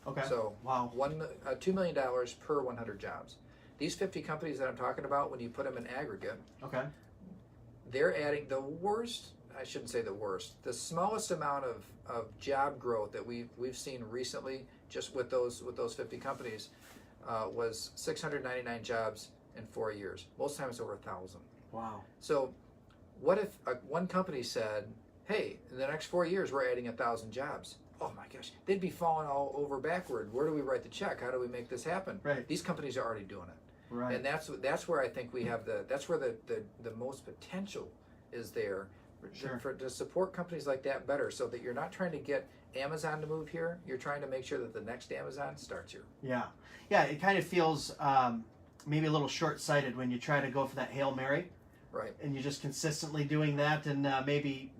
Okay. So wow. $2 million per 100 jobs. These 50 companies that I'm talking about, when you put them in aggregate, Okay. they're adding the worst. I shouldn't say the worst. The smallest amount of job growth that we've seen recently, just with those 50 companies, was 699 jobs in 4 years. Most times over 1,000. Wow. So, what if one company said, "Hey, in the next 4 years, we're adding 1,000 jobs"? Oh my gosh, they'd be falling all over backward. Where do we write the check? How do we make this happen? Right. These companies are already doing it. Right. And that's where I think we have that's where the most potential is there. Sure. To support companies like that better, so that you're not trying to get Amazon to move here, you're trying to make sure that the next Amazon starts here. Yeah. Yeah, it kind of feels maybe a little short-sighted when you try to go for that Hail Mary. Right. And you're just consistently doing that, and maybe,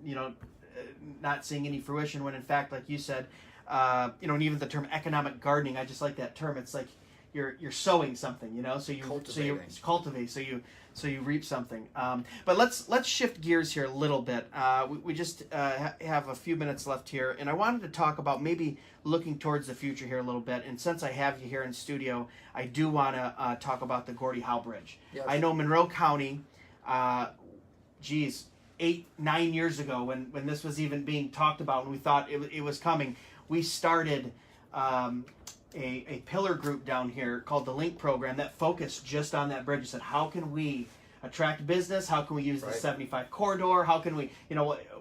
not seeing any fruition when in fact, like you said, and even the term economic gardening, I just like that term. It's like you're sowing something, so you cultivate, so you reap something. But let's shift gears here a little bit. We just have a few minutes left here, and I wanted to talk about maybe looking towards the future here a little bit. And since I have you here in studio, I do want to talk about the Gordie Howe Bridge. Yes. I know Monroe County, 8-9 years ago, when this was even being talked about, and we thought it was coming, we started a pillar group down here called the Link program that focused just on that bridge. We said, how can we attract business? How can we use the 75 corridor? How can we,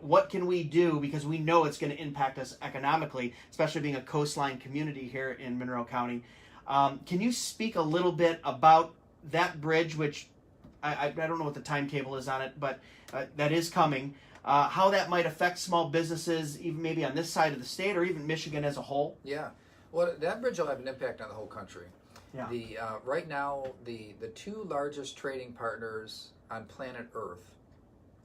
what can we do? Because we know it's going to impact us economically, especially being a coastline community here in Monroe County. Can you speak a little bit about that bridge, which I don't know what the timetable is on it, but that is coming. How that might affect small businesses, even maybe on this side of the state or even Michigan as a whole? Yeah. Well, that bridge will have an impact on the whole country. Yeah. The right now, the two largest trading partners on planet Earth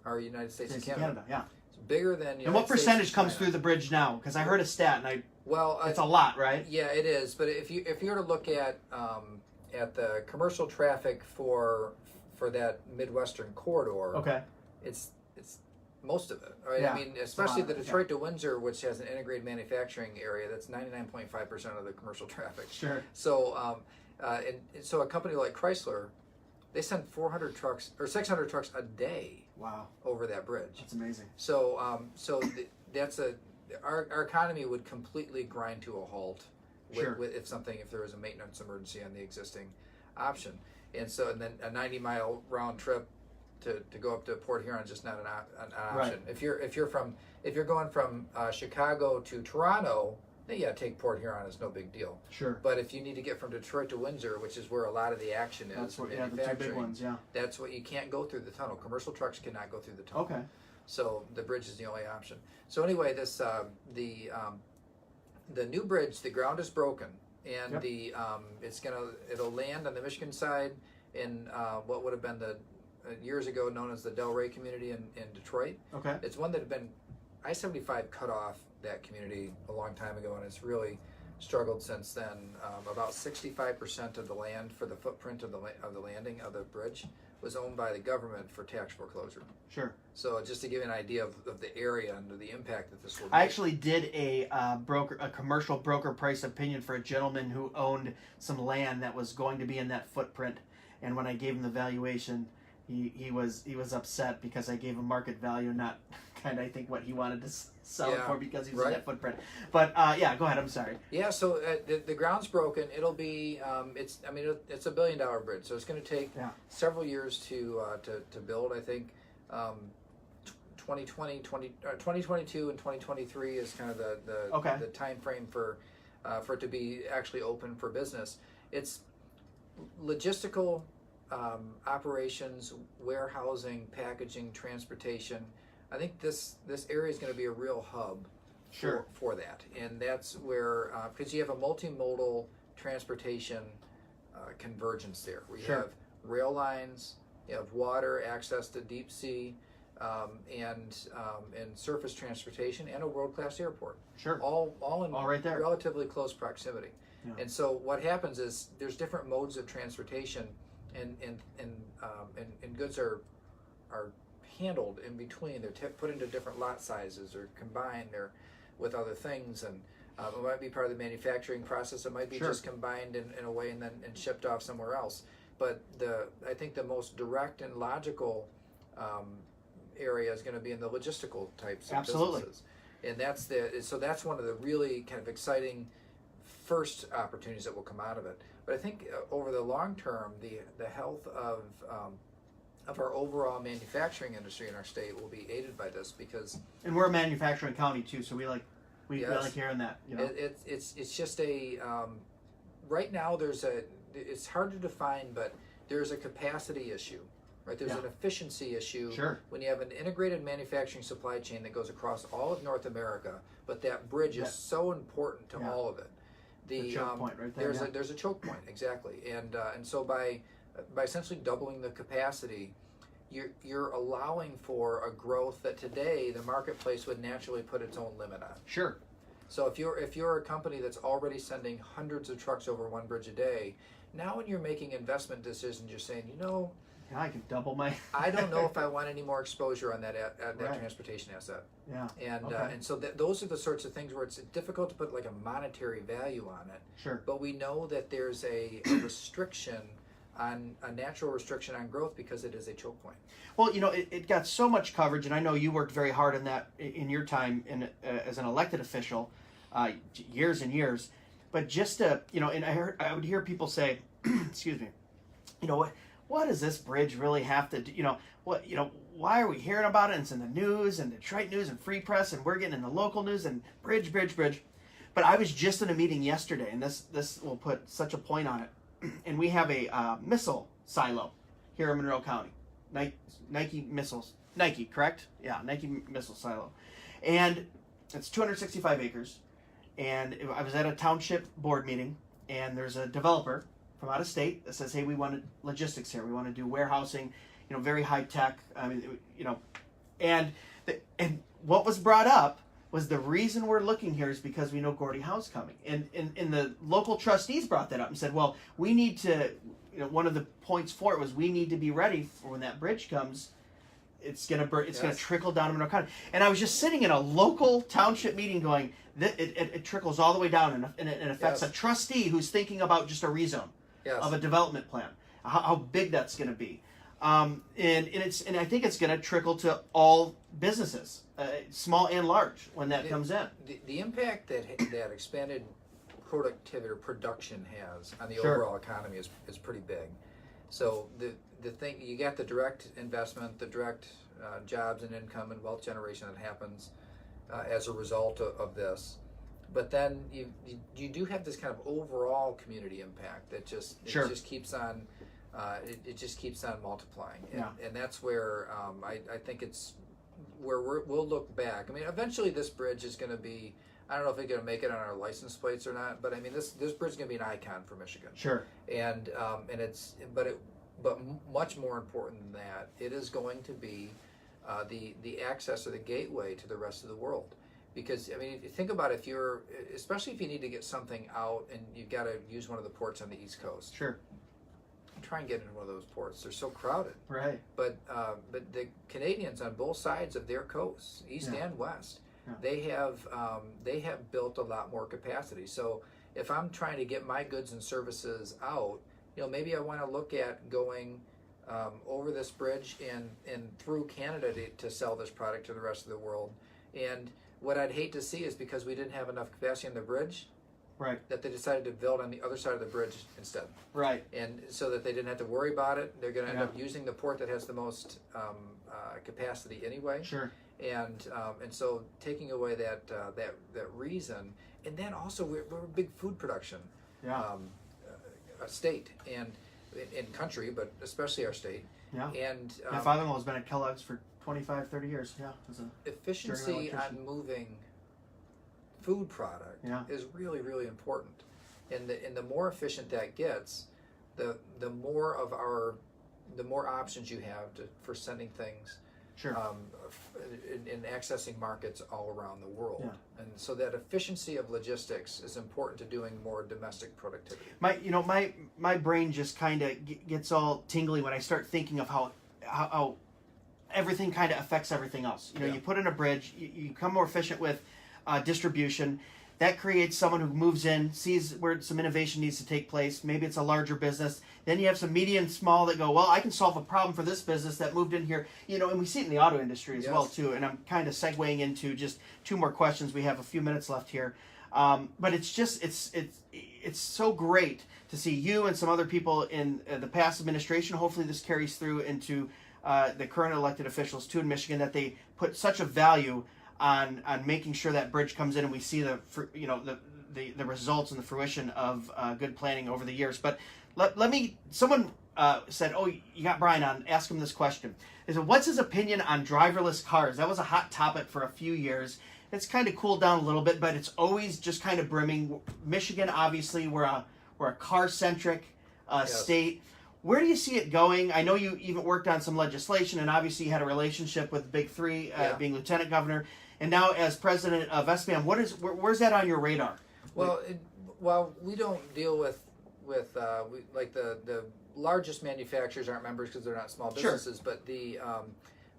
are United States and Canada. Yeah. It's bigger than United And what States percentage and comes China. through the bridge now? Because I heard a stat, and Well, it's a lot, right? Yeah, it is. But if you were to look at the commercial traffic for that Midwestern corridor, Okay. it's most of it, right? Yeah, I mean, it's a especially lot the of it, Detroit to Windsor, which has an integrated manufacturing area, that's 99.5% of the commercial traffic. Sure. So, and so a company like Chrysler, they send 400 trucks or 600 trucks a day Wow. over that bridge. That's amazing. So, that's our economy would completely grind to a halt Sure. if there was a maintenance emergency on the existing option. And then a 90-mile round trip to go up to Port Huron is just not an option. Right. If you're going from Chicago to Toronto, then yeah, take Port Huron is no big deal. Sure. But if you need to get from Detroit to Windsor, which is where a lot of the action is, That's what. in Yeah, the two manufacturing, big ones. Yeah. that's what you can't go through the tunnel. Commercial trucks cannot go through the tunnel. Okay. So the bridge is the only option. So anyway, this the new bridge, the ground is broken, and Yep. it'll land on the Michigan side in what would have been the years ago known as the Delray community in Detroit. Okay. It's one that had been I-75 cut off that community a long time ago, and it's really struggled since then. About 65% of the land for the footprint of the landing of the bridge was owned by the government for tax foreclosure. Sure. So just to give you an idea of the area and the impact that this will be. I actually did a commercial broker price opinion for a gentleman who owned some land that was going to be in that footprint, and when I gave him the valuation, he was upset because I gave him market value, not kind of I think what he wanted to sell it for because he was in that footprint. But yeah, go ahead. I'm sorry. Yeah, so the ground's broken. It'll be it's a $1 billion bridge, so it's going to take several years to build. I think 2022 and 2023 is kind of the time frame for it to be actually open for business. It's logistical operations, warehousing, packaging, transportation. I think this area is going to be a real hub for that, and that's where because you have a multimodal transportation convergence there. We have rail lines, you have water access to deep sea, and surface transportation, and a world-class airport. Sure. All in right there. relatively close proximity. Yeah. And so what happens is there's different modes of transportation, and goods are handled in between. They're put into different lot sizes or combined or with other things, and it might be part of the manufacturing process. It might be just combined in a way and then shipped off somewhere else. But I think the most direct and logical area is going to be in the logistical types of businesses. And that's one of the really kind of exciting first opportunities that will come out of it. But I think over the long term, the health of our overall manufacturing industry in our state will be aided by this because. And we're a manufacturing county too, so we like hearing that. You know, it's just a right now it's hard to define, but there's a capacity issue. Right, there's an efficiency issue when you have an integrated manufacturing supply chain that goes across all of North America, but that bridge is so important to all of it. The choke point right there. There's a choke point, exactly, and so by essentially doubling the capacity, you're allowing for a growth that today the marketplace would naturally put its own limit on. Sure. So if you're a company that's already sending hundreds of trucks over one bridge a day, now when you're making investment decisions, you're saying, I can double my. I don't know if I want any more exposure on that transportation asset. Yeah. And so those are the sorts of things where it's difficult to put like a monetary value on it. Sure. But we know that there's a restriction a natural restriction on growth because it is a choke point. Well, it got so much coverage, and I know you worked very hard on that in your time as an elected official, years and years. But just to, and I would hear people say, excuse me, what does this bridge really have to do? Why are we hearing about it? And it's in the news and Detroit News and Free Press, and we're getting in the local news and bridge. But I was just in a meeting yesterday, and this will put such a point on it. And we have a missile silo here in Monroe County. Nike missiles. Nike, correct? Yeah, Nike missile silo. And it's 265 acres. And I was at a township board meeting, and there's a developer from out of state that says, "Hey, we want logistics here. We want to do warehousing, very high tech. I mean, and what was brought up was the reason we're looking here is because we know Gordie Howe's coming, and the local trustees brought that up and said, well, we need to, one of the points for it was we need to be ready for when that bridge comes. It's gonna gonna trickle down to Monroe County." And I was just sitting in a local township meeting going, it trickles all the way down and it affects a trustee who's thinking about just a rezone of a development plan, how big that's gonna be. And I think it's gonna trickle to all businesses, small and large, when that comes in. The impact that expanded productivity or production has on the overall economy is pretty big. So the thing, you got the direct investment, the direct jobs and income and wealth generation that happens as a result of this, but then you do have this kind of overall community impact that just keeps on it just keeps on multiplying, and that's where I think it's where we'll look back. I mean, eventually this bridge is going to be, I don't know if it's going to make it on our license plates or not, but I mean this bridge is going to be an icon for Michigan. Sure. And but much more important than that, it is going to be the access or the gateway to the rest of the world. Because I mean, if you think about it, especially if you need to get something out and you've got to use one of the ports on the East Coast. Sure. Try and get into one of those ports. They're so crowded. Right. But the Canadians on both sides of their coasts, east and west, they have built a lot more capacity. So if I'm trying to get my goods and services out, maybe I want to look at going over this bridge and through Canada to sell this product to the rest of the world. And what I'd hate to see is because we didn't have enough capacity on the bridge, that they decided to build on the other side of the bridge instead. Right. And so that they didn't have to worry about it. They're going to end up using the port that has the most capacity anyway. Sure. And so taking away that reason, and then also we're a big food production state and country, but especially our state. Yeah. And my father-in-law's been at Kellogg's for 25, 30 years. Yeah. Efficiency on moving food product is really, really important. And the more efficient that gets, the more options you have for sending things. Sure. In accessing markets all around the world. Yeah. And so that efficiency of logistics is important to doing more domestic productivity. My brain just kind of gets all tingly when I start thinking of how everything kind of affects everything else. You put in a bridge, you become more efficient with distribution. That creates someone who moves in, sees where some innovation needs to take place. Maybe it's a larger business. Then you have some medium and small that go, well, I can solve a problem for this business that moved in here. And we see it in the auto industry as well, too. And I'm kind of segueing into just two more questions. We have a few minutes left here. But it's just, it's so great to see you and some other people in the past administration. Hopefully this carries through into the current elected officials, too, in Michigan, that they put such a value on making sure that bridge comes in and we see the results and the fruition of good planning over the years. But someone said, oh, you got Brian on, ask him this question. They said, what's his opinion on driverless cars? That was a hot topic for a few years. It's kind of cooled down a little bit, but it's always just kind of brimming. Michigan, obviously, we're a car-centric state. Where do you see it going? I know you even worked on some legislation, and obviously you had a relationship with the Big Three, being lieutenant governor. And now, as president of SBAM, where's that on your radar? Well, we don't deal with like the largest manufacturers aren't members because they're not small businesses. Sure.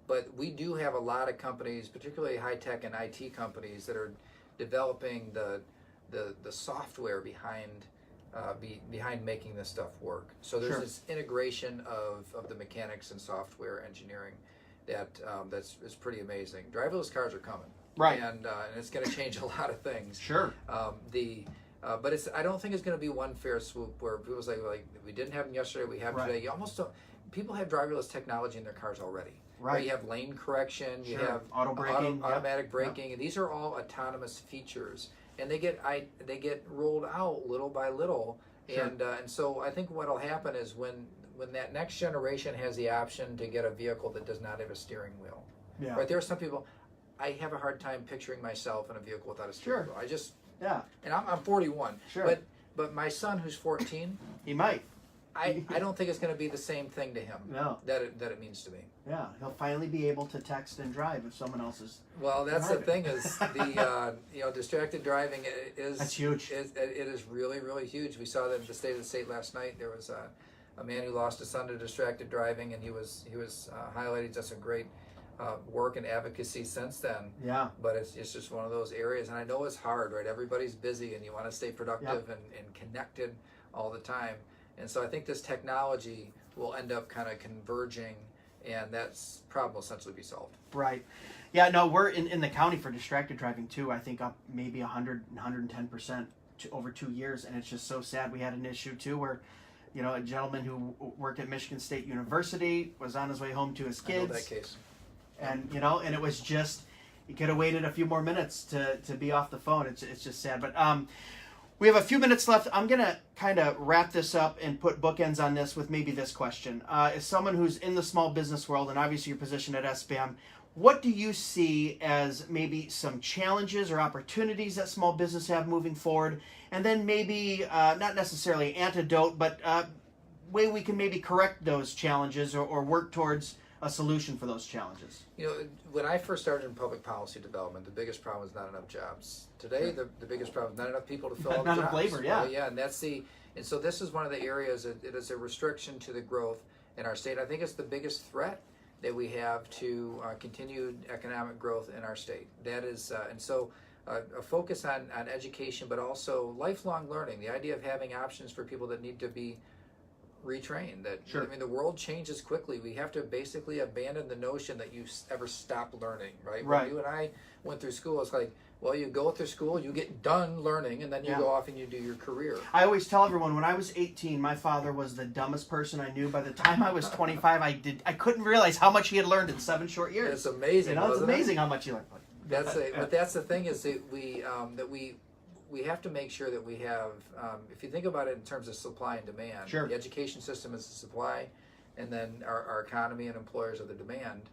But we do have a lot of companies, particularly high tech and IT companies, that are developing the software behind making this stuff work. So there's this integration of the mechanics and software engineering that's pretty amazing. Driverless cars are coming, right? And it's going to change a lot of things. Sure. But I don't think it's going to be one fair swoop where people say like we didn't have them yesterday, we have today. You almost don't. People have driverless technology in their cars already. Right. You have lane correction. You have auto braking, automatic braking, and these are all autonomous features. And they get rolled out little by little. Sure. And so I think what'll happen is when that next generation has the option to get a vehicle that does not have a steering wheel. Yeah. Right. There are some people. I have a hard time picturing myself in a vehicle without a steering wheel. Yeah. And I'm 41. Sure. But my son, who's 14, He might. I don't think it's going to be the same thing to him. No. That it means to me. Yeah. He'll finally be able to text and drive if someone else is. Well, that's the Driving. thing is the distracted driving is That's huge. It is really, really huge. We saw that in the state of the state last night. There was a man who lost his son to distracted driving, and he was highlighting just some great work and advocacy since then. Yeah. But it's just one of those areas, and I know it's hard, right? Everybody's busy, and you want to stay productive and connected all the time. And so I think this technology will end up kind of converging, and that's problem will essentially be solved. Right. Yeah, no, we're in the county for distracted driving too. I think up maybe 100, 110% over 2 years. And it's just so sad. We had an issue too where, a gentleman who worked at Michigan State University was on his way home to his kids. I know that case. And, and it was just, he could have waited a few more minutes to be off the phone. It's just sad. But we have a few minutes left. I'm going to kind of wrap this up and put bookends on this with maybe this question. As someone who's in the small business world, and obviously your position at SBAM, what do you see as maybe some challenges or opportunities that small business have moving forward? And then maybe, not necessarily antidote, but way we can maybe correct those challenges or work towards a solution for those challenges? When I first started in public policy development, the biggest problem was not enough jobs. Today, the biggest problem is not enough people to fill all the Not jobs. enough labor, yeah. Well, yeah, and so this is one of the areas that it is a restriction to the growth in our state. I think it's the biggest threat that we have to continued economic growth in our state. That is, and so a focus on education, but also lifelong learning. The idea of having options for people that need to be retrained. Sure. I mean, the world changes quickly. We have to basically abandon the notion that you ever stop learning, right? Right. When you and I went through school, it's like, well, you go through school, you get done learning, and then you Yeah. go off and you do your career. I always tell everyone when I was 18, my father was the dumbest person I knew. By the time I was 25, I couldn't realize how much he had learned in 7 short years. It's amazing. It's wasn't it? amazing how much he learned. But that's the thing is that we have to make sure that we have, if you think about it in terms of supply and demand, Sure. the education system is the supply, and then our economy and employers are the demand,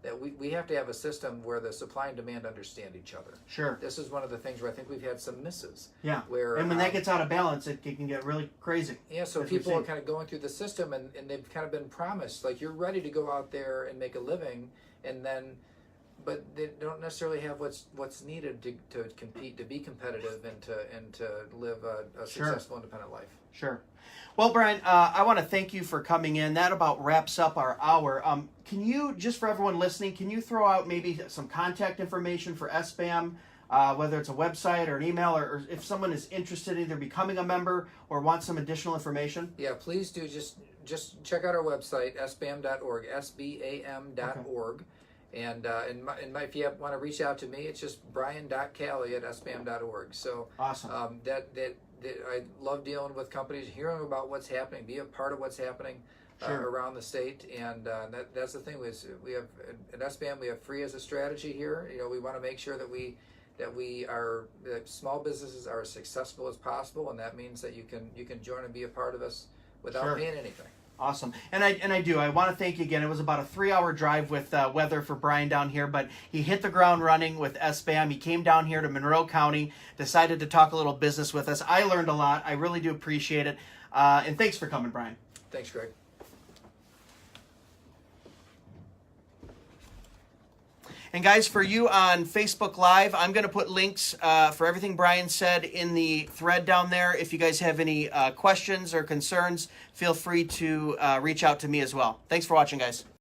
that we have to have a system where the supply and demand understand each other. Sure. This is one of the things where I think we've had some misses. Yeah. Where, And when that gets out of balance, it can get really crazy. Yeah, so as we've people are seen. kind of going through the system and they've kind of been promised, like, you're ready to go out there and make a living, and then, but they don't necessarily have what's needed to compete, to be competitive, and to live a Sure. successful, independent life. Sure. Well, Brian, I want to thank you for coming in. That about wraps up our hour. Can you, just for everyone listening, can you throw out maybe some contact information for SBAM, whether it's a website or an email, or if someone is interested in either becoming a member or wants some additional information? Yeah, please do just check out our website, sbam.org, sbam.org. And if you want to reach out to me, it's just brian.calley@sbam.org. So Awesome. that I love dealing with companies, hearing about what's happening, be a part of what's happening Sure. around the state, and that's the thing. We have at SBAM, we have free as a strategy here. We want to make sure that small businesses are as successful as possible, and that means that you can join and be a part of us without Sure. paying anything. Awesome. And I do. I want to thank you again. It was about a 3-hour drive with weather for Brian down here, but he hit the ground running with SBAM. He came down here to Monroe County, decided to talk a little business with us. I learned a lot. I really do appreciate it. And thanks for coming, Brian. Thanks, Greg. And guys, for you on Facebook Live, I'm going to put links for everything Brian said in the thread down there. If you guys have any questions or concerns, feel free to reach out to me as well. Thanks for watching, guys.